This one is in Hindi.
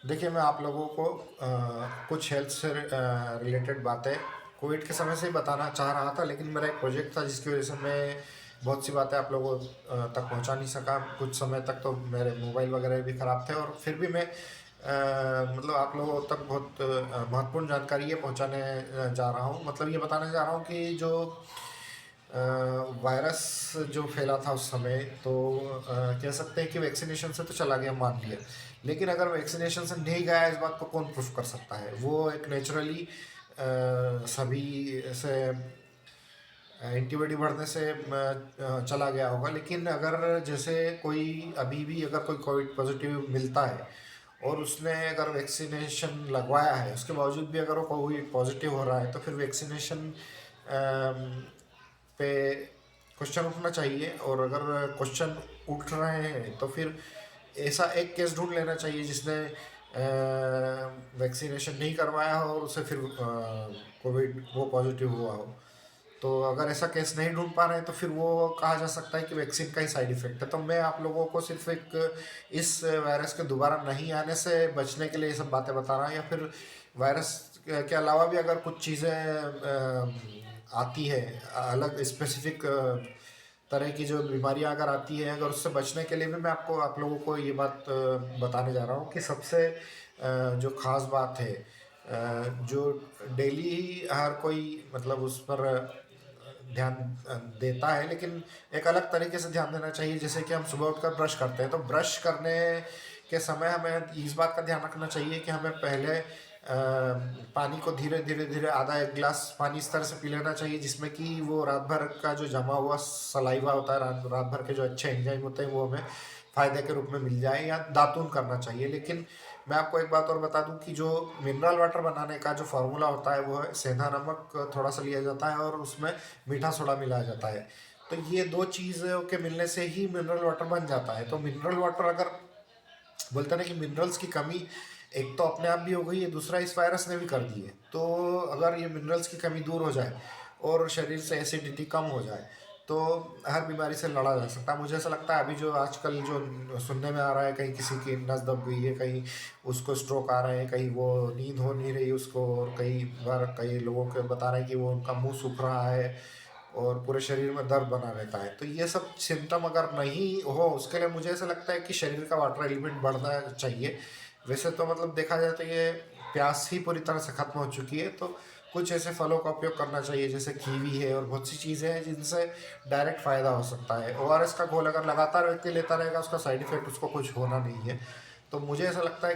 देखिए, मैं आप लोगों को कुछ हेल्थ से रिलेटेड बातें कोविड के समय से ही बताना चाह रहा था, लेकिन मेरा एक प्रोजेक्ट था जिसकी वजह से मैं बहुत सी बातें आप लोगों तक पहुंचा नहीं सका। कुछ समय तक तो मेरे मोबाइल वगैरह भी ख़राब थे, और फिर भी मैं मतलब आप लोगों तक बहुत महत्वपूर्ण जानकारी ये पहुंचाने जा रहा हूं। मतलब ये बताने जा रहा हूं कि जो वायरस जो फैला था उस समय, तो कह सकते हैं कि वैक्सीनेशन से तो चला गया, मान लिया। लेकिन अगर वैक्सीनेशन से नहीं गया, इस बात को कौन प्रूफ कर सकता है? वो एक नेचुरली सभी से एंटीबॉडी बढ़ने से चला गया होगा। लेकिन अगर जैसे कोई अभी भी अगर कोई कोविड पॉजिटिव मिलता है और उसने अगर वैक्सीनेशन लगवाया है, उसके बावजूद भी अगर वो कोविड पॉजिटिव हो रहा है, तो फिर वैक्सीनेशन पे क्वेश्चन उठना चाहिए। और अगर क्वेश्चन उठ रहे हैं तो फिर ऐसा एक केस ढूंढ लेना चाहिए जिसने वैक्सीनेशन नहीं करवाया हो और उसे फिर कोविड वो पॉजिटिव हुआ हो। तो अगर ऐसा केस नहीं ढूंढ पा रहे हैं तो फिर वो कहा जा सकता है कि वैक्सीन का ही साइड इफेक्ट है। तो मैं आप लोगों को सिर्फ एक इस वायरस के दोबारा नहीं आने से बचने के लिए ये सब बातें बता रहा हूँ, या फिर वायरस के अलावा भी अगर कुछ चीज़ें आती है, अलग स्पेसिफिक तरह की जो बीमारियां अगर आती है, अगर उससे बचने के लिए भी मैं आपको आप लोगों को ये बात बताने जा रहा हूँ कि सबसे जो ख़ास बात है, जो डेली ही हर कोई मतलब उस पर ध्यान देता है, लेकिन एक अलग तरीके से ध्यान देना चाहिए। जैसे कि हम सुबह उठकर ब्रश करते हैं, तो ब्रश करने के समय हमें इस बात का ध्यान रखना चाहिए कि हमें पहले पानी को धीरे धीरे धीरे आधा एक गिलास पानी इस तरह से पी लेना चाहिए जिसमें कि वो रात भर का जो जमा हुआ सलाइवा होता है, रात भर के जो अच्छे एंजाइम होते हैं, वो हमें फायदे के रूप में मिल जाए। या दातून करना चाहिए। लेकिन मैं आपको एक बात और बता दूं कि जो मिनरल वाटर बनाने का जो फार्मूला होता है, वो है सेंधा नमक थोड़ा सा लिया जाता है और उसमें मीठा सोडा मिलाया जाता है। तो ये दो चीज़ों के मिलने से ही मिनरल वाटर बन जाता है। तो मिनरल वाटर अगर बोलते हैं ना कि मिनरल्स की कमी एक तो अपने आप भी हो गई है, दूसरा इस वायरस ने भी कर दी है। तो अगर ये मिनरल्स की कमी दूर हो जाए और शरीर से एसिडिटी कम हो जाए, तो हर बीमारी से लड़ा जा सकता है। मुझे ऐसा लगता है अभी जो आजकल जो सुनने में आ रहा है, कहीं किसी की नस दब गई है, कहीं उसको स्ट्रोक आ रहे हैं, कहीं वो नींद हो नहीं रही उसको, और कई बार कई लोगों को बता रहे हैं कि वो उनका मुंह सूख रहा है और पूरे शरीर में दर्द बना रहता है। तो ये सब सिम्टम अगर नहीं हो, उसके लिए मुझे ऐसा लगता है कि शरीर का वाटर एलिमेंट बढ़ना चाहिए। वैसे तो मतलब देखा जाए तो ये प्यास ही पूरी तरह से खत्म हो चुकी है। तो कुछ ऐसे फलों का उपयोग करना चाहिए जैसे कीवी है, और बहुत सी चीज़ें हैं जिनसे डायरेक्ट फ़ायदा हो सकता है। ओआरएस का घोल अगर लगातार व्यक्ति लेता रहेगा, उसका साइड इफेक्ट उसको कुछ होना नहीं है। तो मुझे ऐसा लगता है